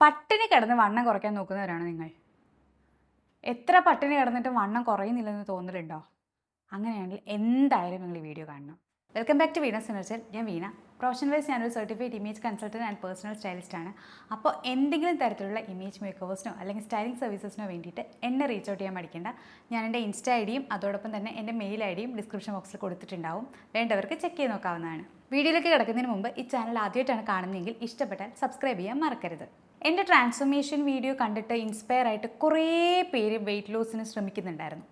പട്ടിണി കിടന്ന് വണ്ണം കുറയ്ക്കാൻ നോക്കുന്നവരാണോ നിങ്ങൾ? എത്ര പട്ടിണി കിടന്നിട്ടും വണ്ണം കുറയുന്നില്ലെന്ന് തോന്നലുണ്ടോ? അങ്ങനെയാണെങ്കിൽ എന്തായാലും നിങ്ങൾ ഈ വീഡിയോ കാണണം. വെൽക്കം ബാക്ക് ടു വീണസ് എനർജൽ. ഞാൻ വീണ. പ്രൊഫഷണൽ വൈസ് ഞാനൊരു certified image consultant and personal stylist ആണ്. അപ്പോൾ എന്തെങ്കിലും തരത്തിലുള്ള ഇമേജ് മേക്കേഴ്സിനോ അല്ലെങ്കിൽ സ്റ്റൈലിംഗ് സർവീസസിനോ വേണ്ടിയിട്ട് എന്നെ റീച്ച് ഔട്ട് ചെയ്യാൻ മടിക്കേണ്ട. ഞാൻ എൻ്റെ ഇൻസ്റ്റ ഐ ഡിയും അതോടൊപ്പം തന്നെ എൻ്റെ മെയിൽ ഐ ഡിയും ഡിസ്ക്രിപ്ഷൻ ബോക്സിൽ കൊടുത്തിട്ടുണ്ടാവും. വേണ്ടവർക്ക് ചെക്ക് ചെയ്ത് നോക്കാവുന്നതാണ്. വീഡിയോയിലേക്ക് കിടക്കുന്നതിന് മുമ്പ് ഈ ചാനൽ ആദ്യമായിട്ടാണ് കാണുന്നതെങ്കിൽ ഇഷ്ടപ്പെട്ടാൽ സബ്സ്ക്രൈബ് ചെയ്യാൻ മറക്കരുത്. എൻ്റെ ട്രാൻസ്ഫോർമേഷൻ വീഡിയോ കണ്ടിട്ട് ഇൻസ്പയർ ആയിട്ട് കുറേ പേര് വെയിറ്റ് ലോസിന് ശ്രമിക്കുന്നുണ്ടായിരുന്നു.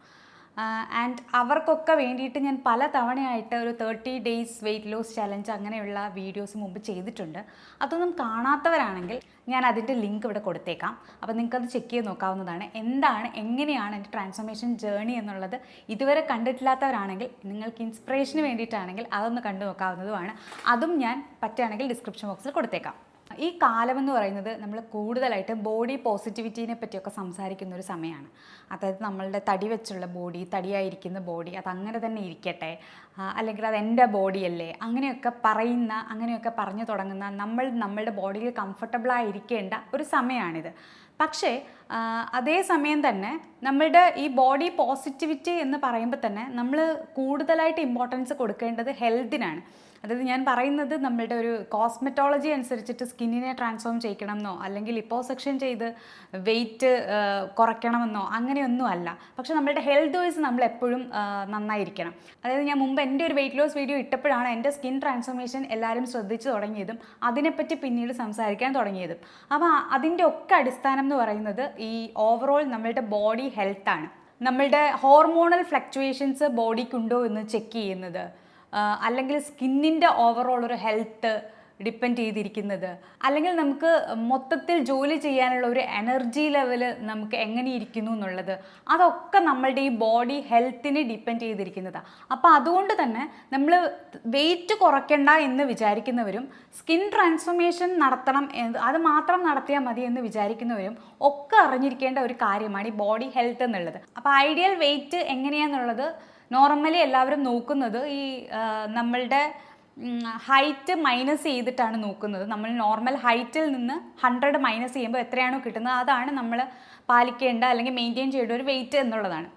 ആൻഡ് അവർക്കൊക്കെ വേണ്ടിയിട്ട് ഞാൻ പല തവണയായിട്ട് ഒരു 30 ഡേയ്സ് വെയിറ്റ് ലോസ് ചലഞ്ച് അങ്ങനെയുള്ള വീഡിയോസ് മുമ്പ് ചെയ്തിട്ടുണ്ട്. അതൊന്നും കാണാത്തവരാണെങ്കിൽ ഞാൻ അതിൻ്റെ ലിങ്ക് ഇവിടെ കൊടുത്തേക്കാം. അപ്പോൾ നിങ്ങൾക്കത് ചെക്ക് ചെയ്ത് നോക്കാവുന്നതാണ്. എങ്ങനെയാണ് എൻ്റെ ട്രാൻസ്ഫോർമേഷൻ ജേർണി എന്നുള്ളത് ഇതുവരെ കണ്ടിട്ടില്ലാത്തവരാണെങ്കിൽ നിങ്ങൾക്ക് ഇൻസ്പിറേഷന് വേണ്ടിയിട്ടാണെങ്കിൽ അതൊന്ന് കണ്ടു നോക്കാവുന്നതുമാണ്. അതും ഞാൻ പറ്റുകയാണെങ്കിൽ ഡിസ്ക്രിപ്ഷൻ ബോക്സിൽ കൊടുത്തേക്കാം. ഈ കാലമെന്ന് പറയുന്നത് നമ്മൾ കൂടുതലായിട്ട് ബോഡി പോസിറ്റിവിറ്റീനെ പറ്റിയൊക്കെ സംസാരിക്കുന്ന ഒരു സമയമാണ്. അതായത് നമ്മളുടെ തടി വെച്ചുള്ള ബോഡി, തടിയായിരിക്കുന്ന ബോഡി അതങ്ങനെ തന്നെ ഇരിക്കട്ടെ, അല്ലെങ്കിൽ അത് എൻ്റെ ബോഡിയല്ലേ, അങ്ങനെയൊക്കെ പറഞ്ഞു തുടങ്ങുന്ന നമ്മളുടെ ബോഡിയിൽ കംഫർട്ടബിളായിരിക്കേണ്ട ഒരു സമയമാണിത്. പക്ഷേ അതേ സമയം തന്നെ നമ്മളുടെ ഈ ബോഡി പോസിറ്റിവിറ്റി എന്ന് പറയുമ്പോൾ തന്നെ നമ്മൾ കൂടുതലായിട്ട് ഇമ്പോർട്ടൻസ് കൊടുക്കേണ്ടത് ഹെൽത്തിനാണ്. അതായത് ഞാൻ പറയുന്നത് നമ്മളുടെ ഒരു കോസ്മെറ്റോളജി അനുസരിച്ചിട്ട് സ്കിന്നിനെ ട്രാൻസ്ഫോം ചെയ്യിക്കണമെന്നോ അല്ലെങ്കിൽ ലിപ്പോസെക്ഷൻ ചെയ്ത് വെയിറ്റ് കുറയ്ക്കണമെന്നോ അങ്ങനെയൊന്നും അല്ല. പക്ഷെ നമ്മളുടെ ഹെൽത്ത് വൈസ് നമ്മൾ എപ്പോഴും നന്നായിരിക്കണം. അതായത് ഞാൻ മുമ്പ് എൻ്റെ ഒരു വെയിറ്റ് ലോസ് വീഡിയോ ഇട്ടപ്പോഴാണ് എൻ്റെ സ്കിൻ ട്രാൻസ്ഫോർമേഷൻ എല്ലാവരും ശ്രദ്ധിച്ചു തുടങ്ങിയതും അതിനെപ്പറ്റി പിന്നീട് സംസാരിക്കാൻ തുടങ്ങിയതും. അപ്പോൾ അതിൻ്റെ ഒക്കെ അടിസ്ഥാനം എന്ന് പറയുന്നത് ഈ ഓവറോൾ നമ്മളുടെ ബോഡി ഹെൽത്താണ്. നമ്മളുടെ ഹോർമോണൽ ഫ്ലക്ച്വേഷൻസ് ബോഡിക്കുണ്ടോ എന്ന് ചെക്ക് ചെയ്യുന്നത്, അല്ലെങ്കിൽ സ്കിന്നിൻ്റെ ഓവറോൾ ഒരു ഹെൽത്ത് ഡിപ്പെൻഡ് ചെയ്തിരിക്കുന്നത്, അല്ലെങ്കിൽ നമുക്ക് മൊത്തത്തിൽ ജോലി ചെയ്യാനുള്ള ഒരു എനർജി ലെവല് നമുക്ക് എങ്ങനെ ഇരിക്കുന്നു എന്നുള്ളത്, അതൊക്കെ നമ്മളുടെ ഈ ബോഡി ഹെൽത്തിനെ ഡിപ്പെൻഡ് ചെയ്തിരിക്കുന്നതാണ്. അപ്പോൾ അതുകൊണ്ട് തന്നെ നമ്മൾ വെയിറ്റ് കുറയ്ക്കണ്ട എന്ന് വിചാരിക്കുന്നവരും സ്കിൻ ട്രാൻസ്ഫോർമേഷൻ നടത്തണം, അത് മാത്രം നടത്തിയാൽ മതി എന്ന് വിചാരിക്കുന്നവരും ഒക്കെ അറിഞ്ഞിരിക്കേണ്ട ഒരു കാര്യമാണ് ഈ ബോഡി ഹെൽത്ത് എന്നുള്ളത്. അപ്പോൾ ഐഡിയൽ വെയിറ്റ് എങ്ങനെയാണെന്നുള്ളത് നോർമലി എല്ലാവരും നോക്കുന്നത് ഈ നമ്മളുടെ ഹൈറ്റ് മൈനസ് ചെയ്തിട്ടാണ് നോക്കുന്നത്. നമ്മൾ നോർമൽ ഹൈറ്റിൽ നിന്ന് 100 മൈനസ് ചെയ്യുമ്പോൾ എത്രയാണോ കിട്ടുന്നത് അതാണ് നമ്മൾ പാലിക്കേണ്ട അല്ലെങ്കിൽ മെയിൻറ്റെയിൻ ചെയ്യേണ്ട ഒരു വെയിറ്റ് എന്നുള്ളതാണ്.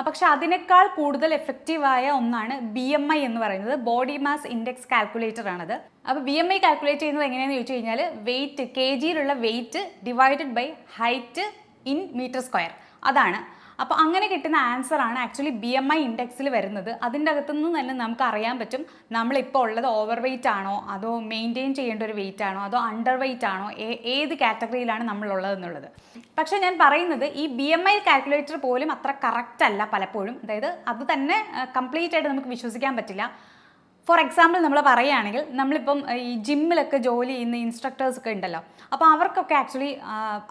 പക്ഷെ അതിനേക്കാൾ കൂടുതൽ എഫക്റ്റീവായ ഒന്നാണ് BMI എന്ന് പറയുന്നത്. ബോഡി മാസ് ഇൻഡെക്സ് കാൽക്കുലേറ്റർ ആണത്. അപ്പോൾ BMI കാൽക്കുലേറ്റ് ചെയ്യുന്നത് എങ്ങനെയാണെന്ന് ചോദിച്ചു കഴിഞ്ഞാൽ വെയിറ്റ്, kgയിലുള്ള weight divided by height in metre square, അതാണ്. അപ്പോൾ അങ്ങനെ കിട്ടുന്ന ആൻസറാണ് ആക്ച്വലി BMI ഇൻഡെക്സിൽ വരുന്നത്. അതിൻ്റെ അകത്തുനിന്ന് തന്നെ നമുക്ക് അറിയാൻ പറ്റും നമ്മളിപ്പോൾ ഉള്ളത് ഓവർ വെയിറ്റ് ആണോ, അതോ മെയിൻറ്റെയിൻ ചെയ്യേണ്ട ഒരു വെയിറ്റ് ആണോ, അതോ അണ്ടർ വെയിറ്റ് ആണോ, ഏത് കാറ്റഗറിയിലാണ് നമ്മളുള്ളതെന്നുള്ളത്. പക്ഷേ ഞാൻ പറയുന്നത് ഈ BMI കാൽക്കുലേറ്റർ പോലും അത്ര കറക്റ്റ് അല്ല പലപ്പോഴും. അതായത് അത് തന്നെ കംപ്ലീറ്റ് ആയിട്ട് നമുക്ക് വിശ്വസിക്കാൻ പറ്റില്ല. ഫോർ എക്സാമ്പിൾ നമ്മൾ പറയുകയാണെങ്കിൽ നമ്മളിപ്പം ഈ ജിമ്മിലൊക്കെ ജോലി ചെയ്യുന്ന ഇൻസ്ട്രക്ടേഴ്സൊക്കെ ഉണ്ടല്ലോ, അപ്പോൾ അവർക്കൊക്കെ ആക്ച്വലി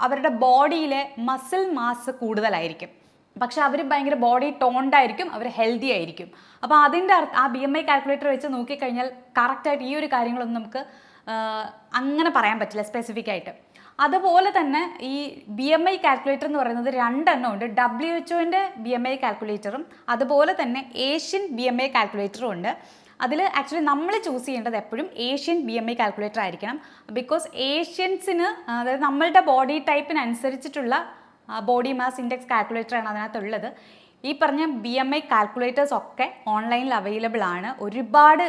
അവരുടെ ബോഡിയിലെ മസിൽ മാസ് കൂടുതലായിരിക്കും. പക്ഷെ അവർ ഭയങ്കര ബോഡി ടോൺഡായിരിക്കും, അവർ ഹെൽത്തി ആയിരിക്കും. അപ്പോൾ അതിൻ്റെ ആ BMI കാൽക്കുലേറ്റർ വെച്ച് നോക്കിക്കഴിഞ്ഞാൽ കറക്റ്റായിട്ട് ഈ ഒരു കാര്യങ്ങളൊന്നും നമുക്ക് അങ്ങനെ പറയാൻ പറ്റില്ല സ്പെസിഫിക് ആയിട്ട്. അതുപോലെ തന്നെ ഈ BMI കാൽക്കുലേറ്റർ എന്ന് പറയുന്നത് 2 എണ്ണം ഉണ്ട്. WHO-ൻ്റെ BMI കാൽക്കുലേറ്ററും അതുപോലെ തന്നെ ഏഷ്യൻ BMI കാൽക്കുലേറ്ററും ഉണ്ട്. അതിൽ ആക്ച്വലി നമ്മൾ ചൂസ് ചെയ്യേണ്ടത് എപ്പോഴും ഏഷ്യൻ BMI കാൽക്കുലേറ്റർ ആയിരിക്കണം. ബിക്കോസ് ഏഷ്യൻസിന്, അതായത് നമ്മളുടെ ബോഡി ടൈപ്പിനനുസരിച്ചിട്ടുള്ള ബോഡി മാസ് ഇൻഡെക്സ് കാൽക്കുലേറ്ററാണ് അതിനകത്തുള്ളത്. ഈ പറഞ്ഞ BMI കാൽക്കുലേറ്റേഴ്സ് ഒക്കെ ഓൺലൈനിൽ അവൈലബിൾ ആണ്. ഒരുപാട്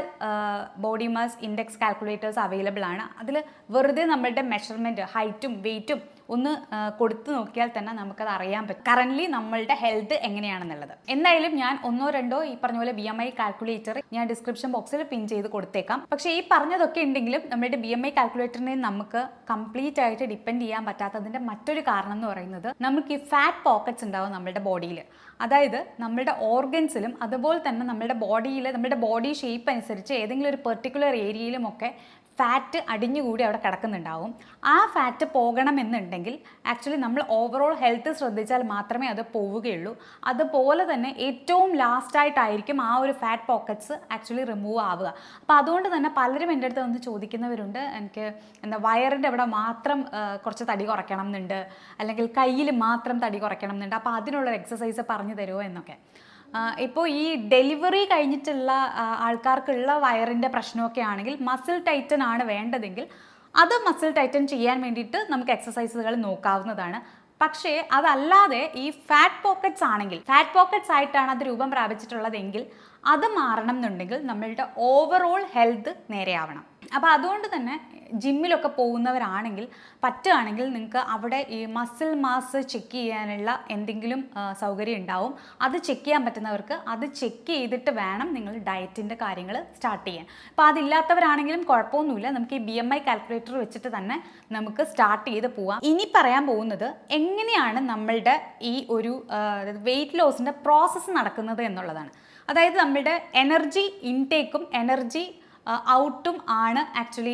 body mass index calculators available ആണ്. അതിൽ വെറുതെ നമ്മളുടെ മെഷർമെൻറ്റ്, ഹൈറ്റും വെയ്റ്റും ഒന്ന് കൊടുത്തു നോക്കിയാൽ തന്നെ നമുക്കത് അറിയാൻ പറ്റും കറൻ്റ്ലി നമ്മളുടെ ഹെൽത്ത് എങ്ങനെയാണെന്നുള്ളത്. എന്തായാലും ഞാൻ 1-2 ഈ പറഞ്ഞ പോലെ BMI കാൽക്കുലേറ്റർ ഞാൻ ഡിസ്ക്രിപ്ഷൻ ബോക്സിൽ പിൻ ചെയ്ത് കൊടുത്തേക്കാം. പക്ഷേ ഈ പറഞ്ഞതൊക്കെ ഉണ്ടെങ്കിലും നമ്മളുടെ BMI കാൽക്കുലേറ്ററിനെ നമുക്ക് കംപ്ലീറ്റ് ആയിട്ട് ഡിപ്പെൻഡ് ചെയ്യാൻ പറ്റാത്തതിൻ്റെ മറ്റൊരു കാരണം എന്ന് പറയുന്നത് നമുക്ക് ഈ ഫാറ്റ് പോക്കറ്റ്സ് ഉണ്ടാവും നമ്മളുടെ ബോഡിയിൽ. അതായത് നമ്മളുടെ ഓർഗൻസിലും അതുപോലെ തന്നെ നമ്മളുടെ ബോഡിയിൽ, നമ്മളുടെ ബോഡി ഷേപ്പ് അനുസരിച്ച് ഏതെങ്കിലും ഒരു പെർട്ടിക്കുലർ ഏരിയയിലുമൊക്കെ ഫാറ്റ് അടിഞ്ഞുകൂടി അവിടെ കിടക്കുന്നുണ്ടാവും. ആ ഫാറ്റ് പോകണമെന്നുണ്ടെങ്കിൽ ആക്ച്വലി നമ്മൾ ഓവറോൾ ഹെൽത്ത് ശ്രദ്ധിച്ചാൽ മാത്രമേ അത് പോവുകയുള്ളൂ. അതുപോലെ തന്നെ ഏറ്റവും ലാസ്റ്റായിട്ടായിരിക്കും ആ ഒരു ഫാറ്റ് പോക്കറ്റ്സ് ആക്ച്വലി റിമൂവ് ആവുക. അപ്പോൾ അതുകൊണ്ട് തന്നെ പലരും എൻ്റെ അടുത്ത് വന്ന് ചോദിക്കുന്നവരുണ്ട്, എനിക്ക് വയറിൻ്റെ അവിടെ മാത്രം കുറച്ച് തടി കുറയ്ക്കണം എന്നുണ്ട്, അല്ലെങ്കിൽ കയ്യിൽ മാത്രം തടി കുറയ്ക്കണം എന്നുണ്ട്, അപ്പോൾ അതിനുള്ളൊരു എക്സസൈസ് പറഞ്ഞു തരുമോ എന്നൊക്കെ. ഇപ്പോൾ ഈ ഡെലിവറി കഴിഞ്ഞിട്ടുള്ള ആൾക്കാർക്കുള്ള വയറിൻ്റെ പ്രശ്നമൊക്കെ ആണെങ്കിൽ മസിൽ ടൈറ്റൻ ആണ് വേണ്ടതെങ്കിൽ അത് മസിൽ ടൈറ്റൻ ചെയ്യാൻ വേണ്ടിയിട്ട് നമുക്ക് എക്സസൈസുകൾ നോക്കാവുന്നതാണ്. പക്ഷേ അതല്ലാതെ ഈ ഫാറ്റ് പോക്കറ്റ്സ് ആണെങ്കിൽ, ഫാറ്റ് പോക്കറ്റ്സ് ആയിട്ടാണ് അത് രൂപം പ്രാപിച്ചിട്ടുള്ളതെങ്കിൽ അത് മാറണം എന്നുണ്ടെങ്കിൽ നമ്മളുടെ ഓവറോൾ ഹെൽത്ത് നേരെയാവണം. അപ്പോൾ അതുകൊണ്ട് തന്നെ ജിമ്മിലൊക്കെ പോകുന്നവരാണെങ്കിൽ പറ്റുകയാണെങ്കിൽ നിങ്ങൾക്ക് അവിടെ ഈ മസിൽ മാസ് ചെക്ക് ചെയ്യാനുള്ള എന്തെങ്കിലും സൗകര്യം ഉണ്ടാവും. അത് ചെക്ക് ചെയ്യാൻ പറ്റുന്നവർക്ക് അത് ചെക്ക് ചെയ്തിട്ട് വേണം നിങ്ങൾ ഡയറ്റിൻ്റെ കാര്യങ്ങൾ സ്റ്റാർട്ട് ചെയ്യാൻ. അപ്പോൾ അതില്ലാത്തവരാണെങ്കിലും കുഴപ്പമൊന്നുമില്ല, നമുക്ക് ഈ BMI കാൽക്കുലേറ്റർ വെച്ചിട്ട് തന്നെ നമുക്ക് സ്റ്റാർട്ട് ചെയ്ത് പോവാം. ഇനി പറയാൻ പോകുന്നത് എങ്ങനെയാണ് നമ്മളുടെ ഈ ഒരു വെയിറ്റ് ലോസിൻ്റെ പ്രോസസ്സ് നടക്കുന്നത് എന്നുള്ളതാണ്. അതായത് നമ്മളുടെ എനർജി ഇൻടേക്കും എനർജി ഔട്ടും ആണ് ആക്ച്വലി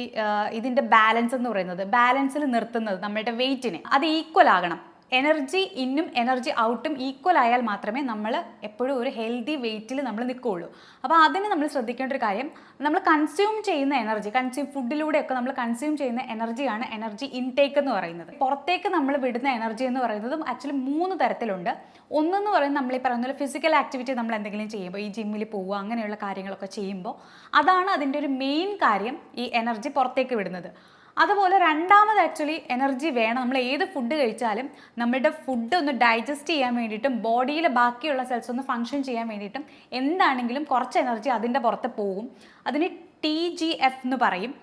ഇതിൻ്റെ ബാലൻസ് എന്ന് പറയുന്നത്. ബാലൻസിൽ നിർത്തുന്നത് നമ്മളുടെ വെയിറ്റിനെ, അത് ഈക്വൽ ആകണം. എനർജി ഇന്നും എനർജി ഔട്ടും ഈക്വൽ ആയാൽ മാത്രമേ നമ്മൾ എപ്പോഴും ഒരു ഹെൽത്തി വെയിറ്റിൽ നമ്മൾ നിൽക്കുകയുള്ളൂ. അപ്പോൾ അതിന് നമ്മൾ ശ്രദ്ധിക്കേണ്ട ഒരു കാര്യം, നമ്മൾ കൺസ്യൂം ചെയ്യുന്ന എനർജി, ഫുഡിലൂടെയൊക്കെ നമ്മൾ കൺസ്യൂം ചെയ്യുന്ന എനർജിയാണ് എനർജി ഇൻടേക്ക് എന്ന് പറയുന്നത്. പുറത്തേക്ക് നമ്മൾ വിടുന്ന എനർജി എന്ന് പറയുന്നതും ആക്ച്വലി 3 തരത്തിലുണ്ട്. ഒന്നെന്ന് പറയുന്നത് നമ്മൾ ഈ പറയുന്ന പോലെ ഫിസിക്കൽ ആക്ടിവിറ്റി നമ്മൾ എന്തെങ്കിലും ചെയ്യുമ്പോൾ, ഈ ജിമ്മിൽ പോവുക അങ്ങനെയുള്ള കാര്യങ്ങളൊക്കെ ചെയ്യുമ്പോൾ അതാണ് അതിൻ്റെ ഒരു മെയിൻ കാര്യം, ഈ എനർജി പുറത്തേക്ക് വിടുന്നത്. അതുപോലെ രണ്ടാമത് ആക്ച്വലി എനർജി വേണം. നമ്മൾ ഏത് ഫുഡ് കഴിച്ചാലും നമ്മളുടെ ഫുഡ് ഒന്ന് ഡൈജസ്റ്റ് ചെയ്യാൻ വേണ്ടിയിട്ടും ബോഡിയിലെ ബാക്കിയുള്ള സെൽസ് ഒന്ന് ഫങ്ഷൻ ചെയ്യാൻ വേണ്ടിയിട്ടും എന്താണെങ്കിലും കുറച്ച് എനർജി അതിൻ്റെ പുറത്ത് പോകും. അതിന് TGF എന്ന് പറയും.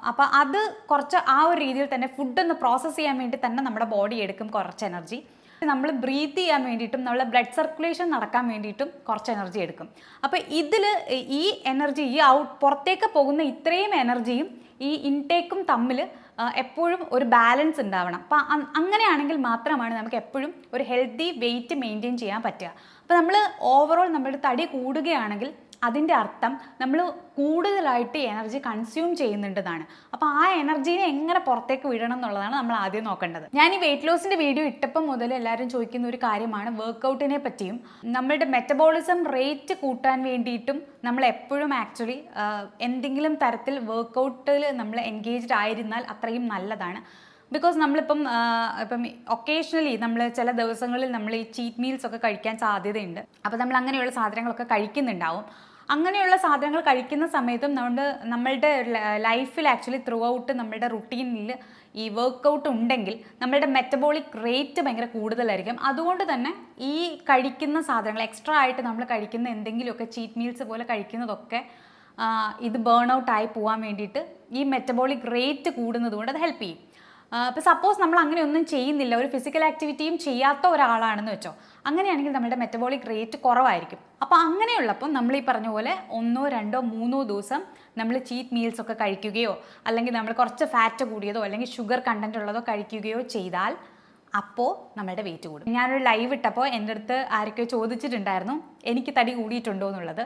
അപ്പോൾ അത് കുറച്ച് ആ ഒരു രീതിയിൽ തന്നെ ഫുഡൊന്ന് പ്രോസസ്സ് ചെയ്യാൻ വേണ്ടി തന്നെ നമ്മുടെ ബോഡി എടുക്കും കുറച്ച് എനർജി. നമ്മൾ ബ്രീത്ത് ചെയ്യാൻ വേണ്ടിയിട്ടും നമ്മളെ ബ്ലഡ് സർക്കുലേഷൻ നടക്കാൻ വേണ്ടിയിട്ടും കുറച്ച് എനർജി എടുക്കും. അപ്പോൾ ഇതിൽ ഈ എനർജി, ഈ പുറത്തേക്ക് പോകുന്ന ഇത്രയും എനർജിയും ഈ ഇൻടേക്കും തമ്മിൽ എപ്പോഴും ഒരു ബാലൻസ് ഉണ്ടാവണം. അപ്പോൾ അങ്ങനെയാണെങ്കിൽ മാത്രമാണ് നമുക്ക് എപ്പോഴും ഒരു ഹെൽത്തി വെയിറ്റ് മെയിൻറ്റെയിൻ ചെയ്യാൻ പറ്റുക. അപ്പോൾ നമ്മൾ ഓവറോൾ നമ്മുടെ തടി കൂടുകയാണെങ്കിൽ അതിൻ്റെ അർത്ഥം നമ്മൾ കൂടുതലായിട്ട് എനർജി കൺസ്യൂം ചെയ്യുന്നുണ്ടെന്നാണ്. അപ്പോൾ ആ എനർജീനെ എങ്ങനെ പുറത്തേക്ക് വിടണം എന്നുള്ളതാണ് നമ്മൾ ആദ്യം നോക്കേണ്ടത്. ഞാൻ ഈ വെയിറ്റ് ലോസിൻ്റെ വീഡിയോ ഇട്ടപ്പം മുതൽ എല്ലാവരും ചോദിക്കുന്ന ഒരു കാര്യമാണ് വർക്കൗട്ടിനെ പറ്റിയും. നമ്മളുടെ മെറ്റബോളിസം റേറ്റ് കൂട്ടാൻ വേണ്ടിയിട്ടും നമ്മൾ എപ്പോഴും ആക്ച്വലി എന്തെങ്കിലും തരത്തിൽ വർക്കൗട്ടിൽ നമ്മൾ എൻഗേജ്ഡ് ആയിരുന്നാൽ അത്രയും നല്ലതാണ്. ബിക്കോസ് നമ്മളിപ്പം ഒക്കേഷണലി നമ്മൾ ചില ദിവസങ്ങളിൽ നമ്മൾ ഈ ചീറ്റ് മീൽസ് ഒക്കെ കഴിക്കാൻ സാധ്യതയുണ്ട്. അപ്പോൾ നമ്മൾ അങ്ങനെയുള്ള സാധനങ്ങളൊക്കെ കഴിക്കുന്നുണ്ടാവും. അങ്ങനെയുള്ള സാധനങ്ങൾ കഴിക്കുന്ന സമയത്തും നമ്മളുടെ ലൈഫിൽ ആക്ച്വലി ത്രൂ ഔട്ട് നമ്മളുടെ റുട്ടീനിൽ ഈ വർക്കൗട്ട് ഉണ്ടെങ്കിൽ നമ്മളുടെ മെറ്റബോളിക് റേറ്റ് ഭയങ്കര കൂടുതലായിരിക്കും. അതുകൊണ്ട് തന്നെ ഈ കഴിക്കുന്ന സാധനങ്ങൾ എക്സ്ട്രാ ആയിട്ട് നമ്മൾ കഴിക്കുന്ന എന്തെങ്കിലുമൊക്കെ ചീറ്റ് മീൽസ് പോലെ കഴിക്കുന്നതൊക്കെ ഇത് ബേൺ ഔട്ടായി പോകാൻ വേണ്ടിയിട്ട് ഈ മെറ്റബോളിക് റേറ്റ് കൂടുന്നത് കൊണ്ട് അത് ഹെൽപ്പ് ചെയ്യും. ഇപ്പോൾ സപ്പോസ് നമ്മൾ അങ്ങനെയൊന്നും ചെയ്യുന്നില്ല, ഒരു ഫിസിക്കൽ ആക്ടിവിറ്റിയും ചെയ്യാത്ത ഒരാളാണെന്ന് വെച്ചോ, അങ്ങനെയാണെങ്കിൽ നമ്മുടെ മെറ്റബോളിക് റേറ്റ് കുറവായിരിക്കും. അപ്പോൾ അങ്ങനെയുള്ളപ്പോൾ നമ്മൾ ഈ പറഞ്ഞ പോലെ 1, 2, 3 ദിവസം നമ്മൾ ചീറ്റ് മീൽസ് ഒക്കെ കഴിക്കുകയോ അല്ലെങ്കിൽ നമ്മൾ കുറച്ച് ഫാറ്റ് കൂടിയതോ അല്ലെങ്കിൽ ഷുഗർ കണ്ടൻറ്റ് ഉള്ളതോ കഴിക്കുകയോ ചെയ്താൽ അപ്പോൾ നമ്മുടെ വെയിറ്റ് കൂടും. ഞാനൊരു ലൈവ് ഇട്ടപ്പോൾ എൻ്റെ അടുത്ത് ആരൊക്കെയോ ചോദിച്ചിട്ടുണ്ടായിരുന്നു എനിക്ക് തടി കൂടിയിട്ടുണ്ടോ എന്നുള്ളത്.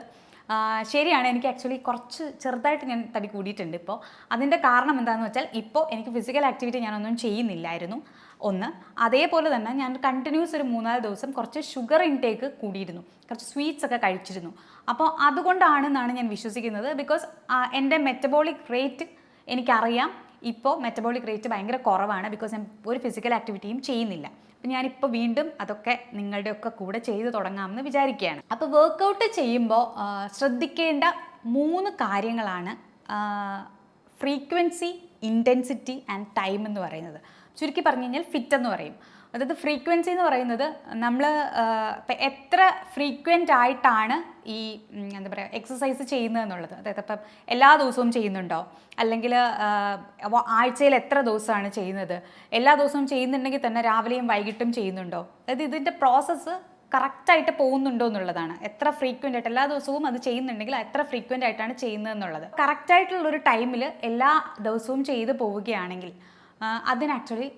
ശരിയാണ്, എനിക്ക് ആക്ച്വലി കുറച്ച് ചെറുതായിട്ട് ഞാൻ തടി കൂടിയിട്ടുണ്ട്. ഇപ്പോൾ അതിൻ്റെ കാരണം എന്താണെന്ന് വെച്ചാൽ ഇപ്പോൾ എനിക്ക് ഫിസിക്കൽ ആക്ടിവിറ്റി ഞാനൊന്നും ചെയ്യുന്നില്ലായിരുന്നു ഒന്ന്. അതേപോലെ തന്നെ ഞാൻ കണ്ടിന്യൂസ് ഒരു 3-4 ദിവസം കുറച്ച് ഷുഗർ ഇൻടേക്ക് കൂടിയിരുന്നു, കുറച്ച് സ്വീറ്റ്സ് ഒക്കെ കഴിച്ചിരുന്നു. അപ്പോൾ അതുകൊണ്ടാണെന്നാണ് ഞാൻ വിശ്വസിക്കുന്നത്. ബിക്കോസ് എൻ്റെ മെറ്റബോളിക് റേറ്റ് എനിക്കറിയാം, ഇപ്പോൾ മെറ്റബോളിക് റേറ്റ് ഭയങ്കര കുറവാണ്. ബിക്കോസ് ഞാൻ ഒരു ഫിസിക്കൽ ആക്ടിവിറ്റിയും ചെയ്യുന്നില്ല. അപ്പം ഞാനിപ്പോൾ വീണ്ടും അതൊക്കെ നിങ്ങളുടെയൊക്കെ കൂടെ ചെയ്ത് തുടങ്ങാമെന്ന് വിചാരിക്കുകയാണ്. അപ്പോൾ വർക്കൗട്ട് ചെയ്യുമ്പോൾ ശ്രദ്ധിക്കേണ്ട 3 കാര്യങ്ങളാണ് ഫ്രീക്വൻസി, ഇൻറ്റൻസിറ്റി ആൻഡ് ടൈം എന്ന് പറയുന്നത്. ചുരുക്കി പറഞ്ഞു കഴിഞ്ഞാൽ ഫിറ്റ് എന്ന് പറയും. അതായത് ഫ്രീക്വൻസി എന്ന് പറയുന്നത് നമ്മൾ ഇപ്പം എത്ര ഫ്രീക്വൻ്റ് ആയിട്ടാണ് ഈ എന്താ പറയുക എക്സസൈസ് ചെയ്യുന്നത് എന്നുള്ളത്. അതായത് ഇപ്പം എല്ലാ ദിവസവും ചെയ്യുന്നുണ്ടോ, അല്ലെങ്കിൽ ആഴ്ചയിൽ എത്ര ദിവസമാണ് ചെയ്യുന്നത്, എല്ലാ ദിവസവും ചെയ്യുന്നുണ്ടെങ്കിൽ തന്നെ രാവിലെയും വൈകിട്ടും ചെയ്യുന്നുണ്ടോ, അതായത് ഇതിൻ്റെ പ്രോസസ്സ് കറക്റ്റായിട്ട് പോകുന്നുണ്ടോ എന്നുള്ളതാണ്. എത്ര ഫ്രീക്വൻ്റ് ആയിട്ട് എല്ലാ ദിവസവും അത് ചെയ്യുന്നുണ്ടെങ്കിൽ എത്ര ഫ്രീക്വൻ്റ് ആയിട്ടാണ് ചെയ്യുന്നത് എന്നുള്ളത്. കറക്റ്റായിട്ടുള്ളൊരു ടൈമിൽ എല്ലാ ദിവസവും ചെയ്ത് പോവുകയാണെങ്കിൽ അതിന് ആക്ച്വലി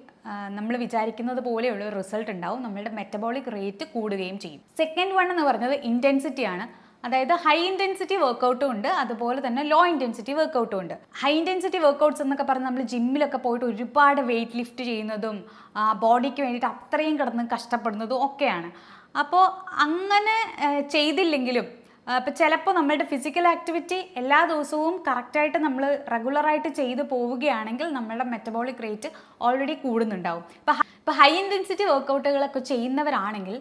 നമ്മൾ വിചാരിക്കുന്നത് പോലെയുള്ള ഒരു റിസൾട്ട് ഉണ്ടാവും. നമ്മളുടെ മെറ്റബോളിക് റേറ്റ് കൂടുകയും ചെയ്യും. സെക്കൻഡ് വൺ എന്ന് പറയുന്നത് ഇൻറ്റൻസിറ്റിയാണ്. അതായത് ഹൈ ഇൻറ്റൻസിറ്റി വർക്കൗട്ടും ഉണ്ട്, അതുപോലെ തന്നെ ലോ ഇൻറ്റൻസിറ്റി വർക്കൗട്ടും ഉണ്ട്. ഹൈ ഇൻറ്റൻസിറ്റി വർക്കൗട്ട്സ് എന്നൊക്കെ പറഞ്ഞാൽ നമ്മൾ ജിമ്മിലൊക്കെ പോയിട്ട് ഒരുപാട് വെയിറ്റ് ലിഫ്റ്റ് ചെയ്യുന്നതും ബോഡിക്ക് വേണ്ടിയിട്ട് അത്രയും കിടന്ന് കഷ്ടപ്പെടുന്നതും ഒക്കെയാണ്. അപ്പോൾ അങ്ങനെ ചെയ്തില്ലെങ്കിലും ഇപ്പം ചിലപ്പോൾ നമ്മളുടെ ഫിസിക്കൽ ആക്ടിവിറ്റി എല്ലാ ദിവസവും കറക്റ്റായിട്ട് നമ്മൾ റെഗുലറായിട്ട് ചെയ്ത് പോവുകയാണെങ്കിൽ നമ്മളുടെ മെറ്റബോളിക് റേറ്റ് ഓൾറെഡി കൂടുന്നുണ്ടാവും. ഇപ്പോൾ ഹൈ ഇൻറ്റൻസിറ്റി വർക്കൗട്ടുകളൊക്കെ ചെയ്യുന്നവരാണെങ്കിൽ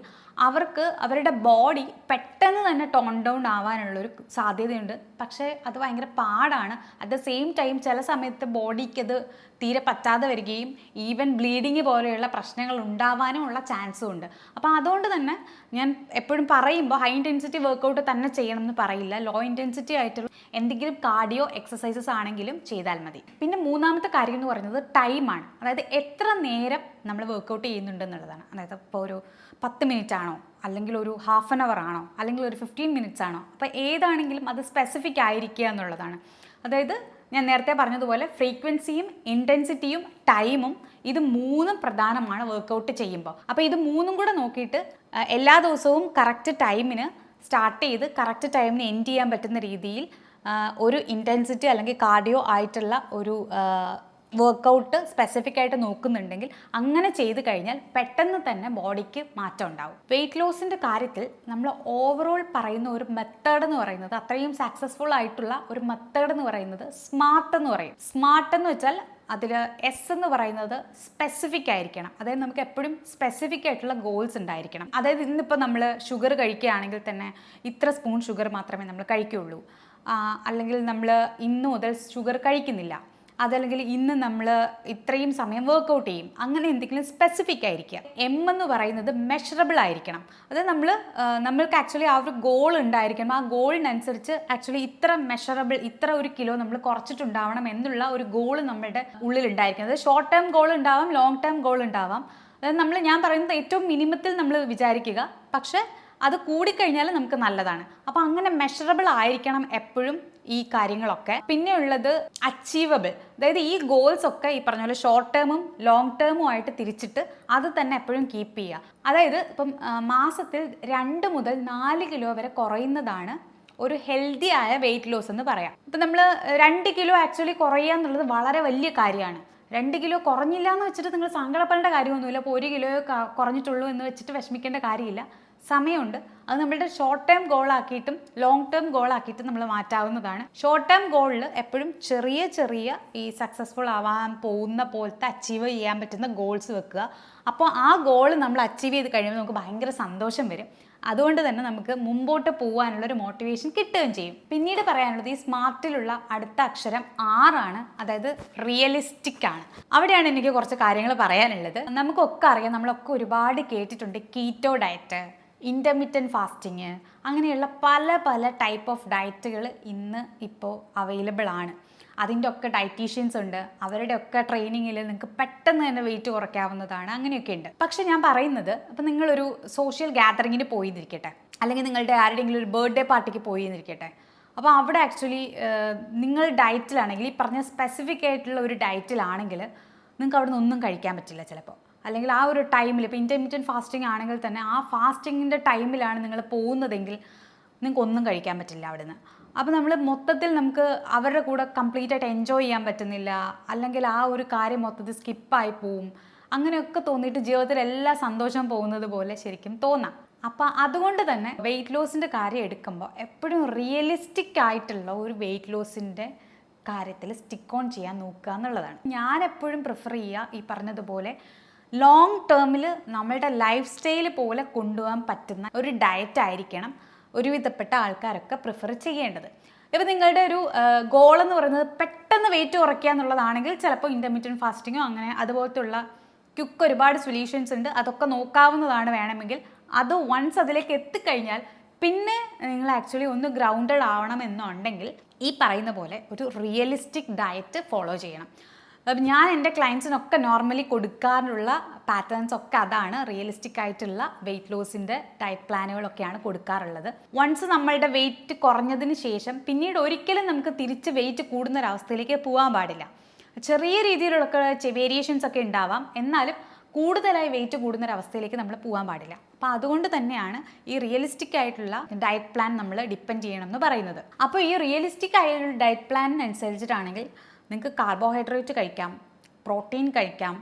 അവർക്ക് അവരുടെ ബോഡി പെട്ടെന്ന് തന്നെ ടോൺ ഡൗൺ ആവാനുള്ളൊരു സാധ്യതയുണ്ട്. പക്ഷേ അത് ഭയങ്കര പാടാണ്. അറ്റ് ദ സെയിം ടൈം ചില സമയത്ത് ബോഡിക്ക് അത് തീരെ പറ്റാതെ വരികയും ഈവൻ ബ്ലീഡിങ് പോലെയുള്ള പ്രശ്നങ്ങൾ ഉണ്ടാവാനും ഉള്ള ചാൻസും ഉണ്ട്. അപ്പോൾ അതുകൊണ്ട് തന്നെ ഞാൻ എപ്പോഴും പറയുമ്പോൾ ഹൈ ഇൻറ്റൻസിറ്റി വർക്കൗട്ട് തന്നെ ചെയ്യണം എന്ന് പറയില്ല. ലോ ഇൻറ്റൻസിറ്റി ആയിട്ടുള്ള എന്തെങ്കിലും കാർഡിയോ എക്സസൈസസ് ആണെങ്കിലും ചെയ്താൽ മതി. പിന്നെ മൂന്നാമത്തെ കാര്യം എന്ന് പറയുന്നത് ടൈമാണ്. അതായത് എത്ര നേരം നമ്മൾ വർക്കൗട്ട് ചെയ്യുന്നുണ്ടെന്നുള്ളതാണ്. അതായത് ഇപ്പോൾ ഒരു 10 മിനിറ്റ് ആണോ, അല്ലെങ്കിൽ ഒരു ഹാഫ് ആൻ അവർ ആണോ, അല്ലെങ്കിൽ ഒരു 15 മിനിറ്റ്സ് ആണോ. അപ്പോൾ ഏതാണെങ്കിലും അത് സ്പെസിഫിക് ആയിരിക്കുക എന്നുള്ളതാണ്. അതായത് ഞാൻ നേരത്തെ പറഞ്ഞതുപോലെ ഫ്രീക്വൻസിയും ഇൻറ്റൻസിറ്റിയും ടൈമും ഇത് മൂന്നും പ്രധാനമാണ് വർക്കൗട്ട് ചെയ്യുമ്പോൾ. അപ്പോൾ ഇത് മൂന്നും കൂടെ നോക്കിയിട്ട് എല്ലാ ദിവസവും കറക്റ്റ് ടൈമിന് സ്റ്റാർട്ട് ചെയ്ത് കറക്റ്റ് ടൈമിന് എൻഡ് ചെയ്യാൻ പറ്റുന്ന രീതിയിൽ ഒരു ഇൻറ്റൻസിറ്റി അല്ലെങ്കിൽ കാർഡിയോ ആയിട്ടുള്ള ഒരു വർക്കൗട്ട് സ്പെസിഫിക് ആയിട്ട് നോക്കുന്നുണ്ടെങ്കിൽ അങ്ങനെ ചെയ്ത് കഴിഞ്ഞാൽ പെട്ടെന്ന് തന്നെ ബോഡിക്ക് മാറ്റം ഉണ്ടാവും. വെയിറ്റ് ലോസിൻ്റെ കാര്യത്തിൽ നമ്മൾ ഓവറോൾ പറയുന്ന ഒരു മെത്തേഡ് എന്ന് പറയുന്നത്, അത്രയും സക്സസ്ഫുൾ ആയിട്ടുള്ള ഒരു മെത്തേഡ് എന്ന് പറയുന്നത് സ്മാർട്ട് എന്ന് പറയും. സ്മാർട്ട് എന്ന് വെച്ചാൽ അതിൽ എസ് എന്ന് പറയുന്നത് സ്പെസിഫിക് ആയിരിക്കണം. അതായത് നമുക്ക് എപ്പോഴും സ്പെസിഫിക് ആയിട്ടുള്ള ഗോൾസ് ഉണ്ടായിരിക്കണം. അതായത് ഇന്നിപ്പോൾ നമ്മൾ ഷുഗർ കഴിക്കുകയാണെങ്കിൽ തന്നെ ഇത്ര സ്പൂൺ ഷുഗർ മാത്രമേ നമ്മൾ കഴിക്കുകയുള്ളൂ, അല്ലെങ്കിൽ നമ്മൾ ഇന്ന് മുതൽ ഷുഗർ കഴിക്കുന്നില്ല, അതല്ലെങ്കിൽ ഇന്ന് നമ്മൾ ഇത്രയും സമയം വർക്കൗട്ട് ചെയ്യും, അങ്ങനെ എന്തെങ്കിലും സ്പെസിഫിക് ആയിരിക്കുക. എം എന്ന് പറയുന്നത് മെഷറബിൾ ആയിരിക്കണം. അതായത് നമ്മൾക്ക് ആക്ച്വലി ആ ഒരു ഗോൾ ഉണ്ടായിരിക്കണം. ആ ഗോളിനനുസരിച്ച് ആക്ച്വലി ഇത്ര മെഷറബിൾ, ഇത്ര ഒരു കിലോ നമ്മൾ കുറച്ചിട്ടുണ്ടാവണം എന്നുള്ള ഒരു ഗോൾ നമ്മുടെ ഉള്ളിൽ ഉണ്ടായിരിക്കണം. അത് ഷോർട്ട് ടേം ഗോൾ ഉണ്ടാവാം, ലോങ് ടേം ഗോൾ ഉണ്ടാവാം. അതായത് ഞാൻ പറയുന്നത് ഏറ്റവും മിനിമത്തിൽ നമ്മൾ വിചാരിക്കുക, പക്ഷേ അത് കൂടിക്കഴിഞ്ഞാൽ നമുക്ക് നല്ലതാണ്. അപ്പോൾ അങ്ങനെ മെഷറബിൾ ആയിരിക്കണം എപ്പോഴും ഈ കാര്യങ്ങളൊക്കെ. പിന്നെ ഉള്ളത് അച്ചീവബിൾ. അതായത് ഈ ഗോൾസ് ഒക്കെ ഈ പറഞ്ഞ പോലെ ഷോർട്ട് ടേമും ലോങ് ടേമും ആയിട്ട് തിരിച്ചിട്ട് അത് തന്നെ എപ്പോഴും കീപ്പ് ചെയ്യുക. അതായത് ഇപ്പം മാസത്തിൽ 2 മുതൽ 4 കിലോ വരെ കുറയുന്നതാണ് ഒരു ഹെൽത്തി ആയ വെയിറ്റ് ലോസ് എന്ന് പറയാം. ഇപ്പം നമ്മൾ 2 കിലോ ആക്ച്വലി കുറയുക എന്നുള്ളത് വളരെ വലിയ കാര്യമാണ്. 2 കിലോ കുറഞ്ഞില്ല എന്ന് വെച്ചിട്ട് നിങ്ങൾ സങ്കടപ്പെടേണ്ട കാര്യമൊന്നുമില്ല. അപ്പോൾ 1 കിലോ കുറഞ്ഞിട്ടുള്ളൂ എന്ന് വെച്ചിട്ട് വിഷമിക്കേണ്ട കാര്യമില്ല. സമയമുണ്ട്. അത് നമ്മളുടെ ഷോർട്ട് ടേം ഗോളാക്കിയിട്ടും ലോങ് ടേം ഗോളാക്കിയിട്ടും നമ്മൾ മാറ്റാവുന്നതാണ്. ഷോർട്ട് ടേം ഗോളിൽ എപ്പോഴും ചെറിയ ചെറിയ ഈ സക്സസ്ഫുൾ ആവാൻ പോകുന്ന പോലത്തെ അച്ചീവ് ചെയ്യാൻ പറ്റുന്ന ഗോൾസ് വെക്കുക. അപ്പോൾ ആ ഗോൾ നമ്മൾ അച്ചീവ് ചെയ്ത് കഴിയുമ്പോൾ നമുക്ക് ഭയങ്കര സന്തോഷം വരും. അതുകൊണ്ട് തന്നെ നമുക്ക് മുമ്പോട്ട് പോകാനുള്ളൊരു മോട്ടിവേഷൻ കിട്ടുകയും ചെയ്യും. പിന്നീട് പറയാനുള്ളത് ഈ സ്മാർട്ടിലുള്ള അടുത്ത അക്ഷരം R. അതായത് റിയലിസ്റ്റിക് ആണ്. അവിടെയാണ് എനിക്ക് കുറച്ച് കാര്യങ്ങൾ പറയാനുള്ളത്. നമുക്കൊക്കെ അറിയാം, നമ്മളൊക്കെ ഒരുപാട് കേട്ടിട്ടുണ്ട് കീറ്റോ ഡയറ്റ്, ഇൻ്റർമിറ്റൻറ്റ് ഫാസ്റ്റിങ്, അങ്ങനെയുള്ള പല പല ടൈപ്പ് ഓഫ് ഡയറ്റുകൾ ഇപ്പോൾ അവൈലബിൾ ആണ്. അതിൻ്റെ ഒക്കെ ഡയറ്റീഷ്യൻസ് ഉണ്ട്. അവരുടെ ഒക്കെ ട്രെയിനിങ്ങിൽ നിങ്ങൾക്ക് പെട്ടെന്ന് തന്നെ വെയിറ്റ് കുറയ്ക്കാവുന്നതാണ്. അങ്ങനെയൊക്കെ ഉണ്ട്. പക്ഷെ ഞാൻ പറയുന്നത്, അപ്പം നിങ്ങളൊരു സോഷ്യൽ ഗ്യാതറിങ്ങിന് പോയി എന്നിരിക്കട്ടെ, അല്ലെങ്കിൽ നിങ്ങളുടെ ആരുടെയെങ്കിലും ഒരു ബർത്ത്ഡേ പാർട്ടിക്ക് പോയി എന്നിരിക്കട്ടെ. അപ്പോൾ അവിടെ ആക്ച്വലി നിങ്ങൾ ഡയറ്റിലാണെങ്കിൽ, ഈ പറഞ്ഞ സ്പെസിഫിക് ആയിട്ടുള്ള ഒരു ഡയറ്റിലാണെങ്കിൽ നിങ്ങൾക്ക് അവിടെ നിന്ന് ഒന്നും കഴിക്കാൻ പറ്റില്ല ചിലപ്പോൾ. അല്ലെങ്കിൽ ആ ഒരു ടൈമിൽ, ഇപ്പോൾ ഇൻ്റർമീഡിയറ്റ് ഫാസ്റ്റിംഗ് ആണെങ്കിൽ തന്നെ ആ ഫാസ്റ്റിങ്ങിൻ്റെ ടൈമിലാണ് നിങ്ങൾ പോകുന്നതെങ്കിൽ നിങ്ങൾക്ക് ഒന്നും കഴിക്കാൻ പറ്റില്ല അവിടെ നിന്ന്. അപ്പോൾ നമ്മൾ മൊത്തത്തിൽ നമുക്ക് അവരുടെ കൂടെ കംപ്ലീറ്റ് ആയിട്ട് എൻജോയ് ചെയ്യാൻ പറ്റുന്നില്ല, അല്ലെങ്കിൽ ആ ഒരു കാര്യം മൊത്തത്തിൽ സ്കിപ്പായി പോവും. അങ്ങനെയൊക്കെ തോന്നിയിട്ട് ജീവിതത്തിൽ എല്ലാ സന്തോഷം പോകുന്നത് പോലെ ശരിക്കും തോന്നാം. അപ്പോൾ അതുകൊണ്ട് തന്നെ വെയിറ്റ് ലോസിൻ്റെ കാര്യം എടുക്കുമ്പോൾ എപ്പോഴും റിയലിസ്റ്റിക് ആയിട്ടുള്ള ഒരു വെയിറ്റ് ലോസിൻ്റെ കാര്യത്തിൽ സ്റ്റിക്ക് ഓൺ ചെയ്യാൻ നോക്കുക എന്നുള്ളതാണ്. ഞാൻ എപ്പോഴും പ്രിഫർ ചെയ്യുക ഈ പറഞ്ഞതുപോലെ ലോങ് ടേമിൽ നമ്മളുടെ ലൈഫ് സ്റ്റൈൽ പോലെ കൊണ്ടുപോകാൻ പറ്റുന്ന ഒരു ഡയറ്റ് ആയിരിക്കണം ഒരുവിധപ്പെട്ട ആൾക്കാരൊക്കെ പ്രിഫർ ചെയ്യേണ്ടത്. ഇപ്പോൾ നിങ്ങളുടെ ഒരു ഗോൾ എന്ന് പറയുന്നത് പെട്ടെന്ന് വെയിറ്റ് കുറയ്ക്കുക എന്നുള്ളതാണെങ്കിൽ ചിലപ്പോൾ ഇൻ്റർമീഡിയറ്റ് ഫാസ്റ്റിങ്ങോ അങ്ങനെ അതുപോലത്തുള്ള ക്വിക്ക് ഒരുപാട് സൊല്യൂഷൻസ് ഉണ്ട്, അതൊക്കെ നോക്കാവുന്നതാണ് വേണമെങ്കിൽ. അത് വൺസ് അതിലേക്ക് എത്തിക്കഴിഞ്ഞാൽ പിന്നെ നിങ്ങൾ ആക്ച്വലി ഒന്ന് ഗ്രൗണ്ടഡ് ആവണം എന്നുണ്ടെങ്കിൽ ഈ പറയുന്ന പോലെ ഒരു റിയലിസ്റ്റിക് ഡയറ്റ് ഫോളോ ചെയ്യണം. ഞാൻ എൻ്റെ ക്ലയൻസിനൊക്കെ നോർമലി കൊടുക്കാറുള്ള പാറ്റേൺസ് ഒക്കെ അതാണ്. റിയലിസ്റ്റിക് ആയിട്ടുള്ള വെയിറ്റ് ലോസിൻ്റെ ഡയറ്റ് പ്ലാനുകളൊക്കെയാണ് കൊടുക്കാറുള്ളത്. വൺസ് നമ്മളുടെ വെയിറ്റ് കുറഞ്ഞതിന് ശേഷം പിന്നീട് ഒരിക്കലും നമുക്ക് തിരിച്ച് വെയിറ്റ് കൂടുന്നൊരവസ്ഥയിലേക്ക് പോകാൻ പാടില്ല. ചെറിയ രീതിയിലുള്ള വേരിയേഷൻസ് ഒക്കെ ഉണ്ടാവാം, എന്നാലും കൂടുതലായി വെയിറ്റ് കൂടുന്നൊരവസ്ഥയിലേക്ക് നമ്മൾ പോകാൻ പാടില്ല. അപ്പോൾ അതുകൊണ്ട് തന്നെയാണ് ഈ റിയലിസ്റ്റിക് ആയിട്ടുള്ള ഡയറ്റ് പ്ലാൻ നമ്മൾ ഡിപ്പെൻഡ് ചെയ്യണം എന്ന് പറയുന്നത്. അപ്പോൾ ഈ റിയലിസ്റ്റിക് ആയിട്ടുള്ള ഡയറ്റ് പ്ലാനിനനുസരിച്ചിട്ടാണെങ്കിൽ നിങ്ങൾക്ക് കാർബോഹൈഡ്രേറ്റ് കഴിക്കാം, പ്രോട്ടീൻ കഴിക്കാം,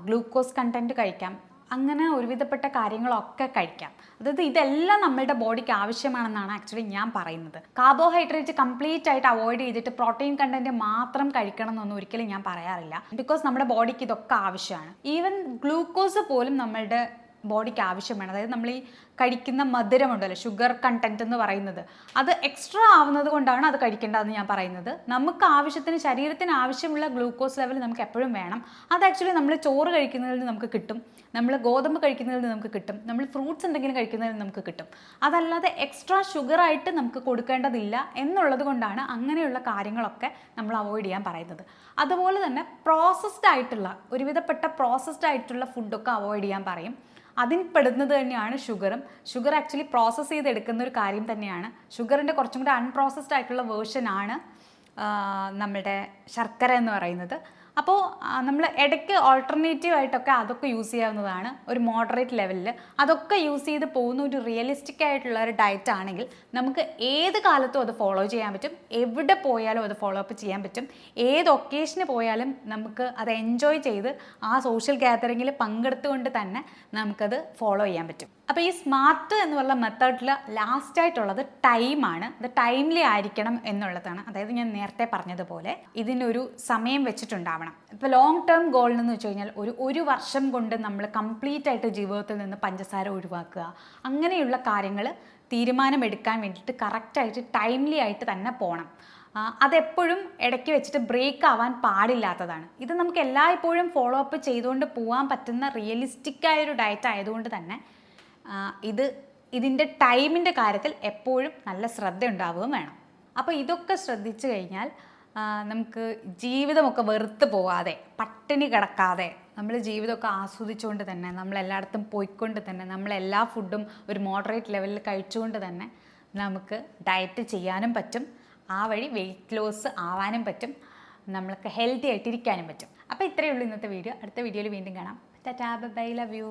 ഗ്ലൂക്കോസ് കണ്ടൻറ്റ് കഴിക്കാം, അങ്ങനെ ഒരുവിധപ്പെട്ട കാര്യങ്ങളൊക്കെ കഴിക്കാം. അതായത് ഇതെല്ലാം നമ്മളുടെ ബോഡിക്ക് ആവശ്യമാണെന്നാണ് ആക്ച്വലി ഞാൻ പറയുന്നത്. കാർബോഹൈഡ്രേറ്റ് കംപ്ലീറ്റ് ആയിട്ട് അവോയ്ഡ് ചെയ്തിട്ട് പ്രോട്ടീൻ കണ്ടൻറ്റ് മാത്രം കഴിക്കണം എന്നൊന്നും ഒരിക്കലും ഞാൻ പറയാറില്ല. ബിക്കോസ് നമ്മുടെ ബോഡിക്ക് ഇതൊക്കെ ആവശ്യമാണ്. ഈവൻ ഗ്ലൂക്കോസ് പോലും നമ്മളുടെ ബോഡിക്ക് ആവശ്യമാണ്. അതായത് നമ്മൾ ഈ കഴിക്കുന്ന മധുരമുണ്ടല്ലോ, ഷുഗർ കണ്ടൻറ്റ് എന്ന് പറയുന്നത്, അത് എക്സ്ട്രാ ആവുന്നത് കൊണ്ടാണ് അത് കഴിക്കേണ്ടതെന്ന് ഞാൻ പറയുന്നത്. നമുക്ക് ആവശ്യത്തിന്, ശരീരത്തിന് ആവശ്യമുള്ള ഗ്ലൂക്കോസ് ലെവൽ നമുക്ക് എപ്പോഴും വേണം. അത് ആക്ച്വലി നമ്മൾ ചോറ് കഴിക്കുന്നതിൽ നിന്ന് നമുക്ക് കിട്ടും, നമ്മൾ ഗോതമ്പ് കഴിക്കുന്നതിൽ നിന്ന് നമുക്ക് കിട്ടും, നമ്മൾ ഫ്രൂട്ട്സ് എന്തെങ്കിലും കഴിക്കുന്നതിൽ നിന്ന് നമുക്ക് കിട്ടും. അതല്ലാതെ എക്സ്ട്രാ ഷുഗറായിട്ട് നമുക്ക് കൊടുക്കേണ്ടതില്ല എന്നുള്ളത് കൊണ്ടാണ് അങ്ങനെയുള്ള കാര്യങ്ങളൊക്കെ നമ്മൾ അവോയ്ഡ് ചെയ്യാൻ പറയുന്നത്. അതുപോലെ തന്നെ പ്രോസസ്ഡ് ആയിട്ടുള്ള, ഒരുവിധപ്പെട്ട പ്രോസസ്ഡ് ആയിട്ടുള്ള ഫുഡൊക്കെ അവോയ്ഡ് ചെയ്യാൻ പറയും. അതിൽ പെടുന്നത് തന്നെയാണ് ഷുഗറും. ഷുഗർ ആക്ച്വലി പ്രോസസ്സ് ചെയ്തെടുക്കുന്ന ഒരു കാര്യം തന്നെയാണ്. ഷുഗറിൻ്റെ കുറച്ചും കൂടി അൺപ്രോസസ്ഡ് ആയിട്ടുള്ള വേർഷനാണ് നമ്മുടെ ശർക്കര എന്ന് പറയുന്നത്. അപ്പോൾ നമ്മൾ ഇടയ്ക്ക് ഓൾട്ടർനേറ്റീവ് ആയിട്ടൊക്കെ അതൊക്കെ യൂസ് ചെയ്യാവുന്നതാണ്, ഒരു മോഡറേറ്റ് ലെവലിൽ. അതൊക്കെ യൂസ് ചെയ്ത് പോകുന്ന ഒരു റിയലിസ്റ്റിക് ആയിട്ടുള്ള ഒരു ഡയറ്റ് ആണെങ്കിൽ നമുക്ക് ഏത് കാലത്തും അത് ഫോളോ ചെയ്യാൻ പറ്റും, എവിടെ പോയാലും അത് ഫോളോ അപ്പ് ചെയ്യാൻ പറ്റും, ഏത് ഒക്കേഷന് പോയാലും നമുക്ക് അത് എൻജോയ് ചെയ്ത് ആ സോഷ്യൽ ഗാദറിങ്ങിൽ പങ്കെടുത്തുകൊണ്ട് തന്നെ നമുക്കത് ഫോളോ ചെയ്യാൻ പറ്റും. അപ്പോൾ ഈ സ്മാർട്ട് എന്നുള്ള മെത്തേഡിൽ ലാസ്റ്റായിട്ടുള്ളത് ടൈമാണ്. അത് ടൈംലി ആയിരിക്കണം എന്നുള്ളതാണ്. അതായത് ഞാൻ നേരത്തെ പറഞ്ഞതുപോലെ ഇതിനൊരു സമയം വെച്ചിട്ടുണ്ടാവണം. ഇപ്പോൾ ലോങ് ടേം ഗോൾ എന്ന് വെച്ച് കഴിഞ്ഞാൽ ഒരു വർഷം കൊണ്ട് നമ്മൾ കംപ്ലീറ്റ് ആയിട്ട് ജീവിതത്തിൽ നിന്ന് പഞ്ചസാര ഒഴിവാക്കുക, അങ്ങനെയുള്ള കാര്യങ്ങൾ തീരുമാനമെടുക്കാൻ വേണ്ടിയിട്ട് കറക്റ്റായിട്ട് ടൈംലി ആയിട്ട് തന്നെ പോകണം. അതെപ്പോഴും ഇടയ്ക്ക് വെച്ചിട്ട് ബ്രേക്ക് ആവാൻ പാടില്ലാത്തതാണ്. ഇത് നമുക്ക് എല്ലായ്പ്പോഴും ഫോളോ അപ്പ് ചെയ്തുകൊണ്ട് പോകാൻ പറ്റുന്ന റിയലിസ്റ്റിക്കായൊരു ഡയറ്റ് ആയതുകൊണ്ട് തന്നെ ഇതിൻ്റെ ടൈമിൻ്റെ കാര്യത്തിൽ എപ്പോഴും നല്ല ശ്രദ്ധ ഉണ്ടാവുകയും വേണം. അപ്പോൾ ഇതൊക്കെ ശ്രദ്ധിച്ചു കഴിഞ്ഞാൽ നമുക്ക് ജീവിതമൊക്കെ വെറുത്ത് പോവാതെ, പട്ടിണി കിടക്കാതെ, നമ്മൾ ജീവിതമൊക്കെ ആസ്വദിച്ചുകൊണ്ട് തന്നെ, നമ്മളെല്ലായിടത്തും പോയിക്കൊണ്ട് തന്നെ, നമ്മളെല്ലാ ഫുഡും ഒരു മോഡറേറ്റ് ലെവലിൽ കഴിച്ചുകൊണ്ട് തന്നെ നമുക്ക് ഡയറ്റ് ചെയ്യാനും പറ്റും. ആ വഴി വെയിറ്റ് ലോസ് ആവാനും പറ്റും, നമ്മൾക്ക് ഹെൽത്തി ആയിട്ടിരിക്കാനും പറ്റും. അപ്പോൾ ഇത്രയേ ഉള്ളൂ ഇന്നത്തെ വീഡിയോ. അടുത്ത വീഡിയോയിൽ വീണ്ടും കാണാം. Tata, bye, love U.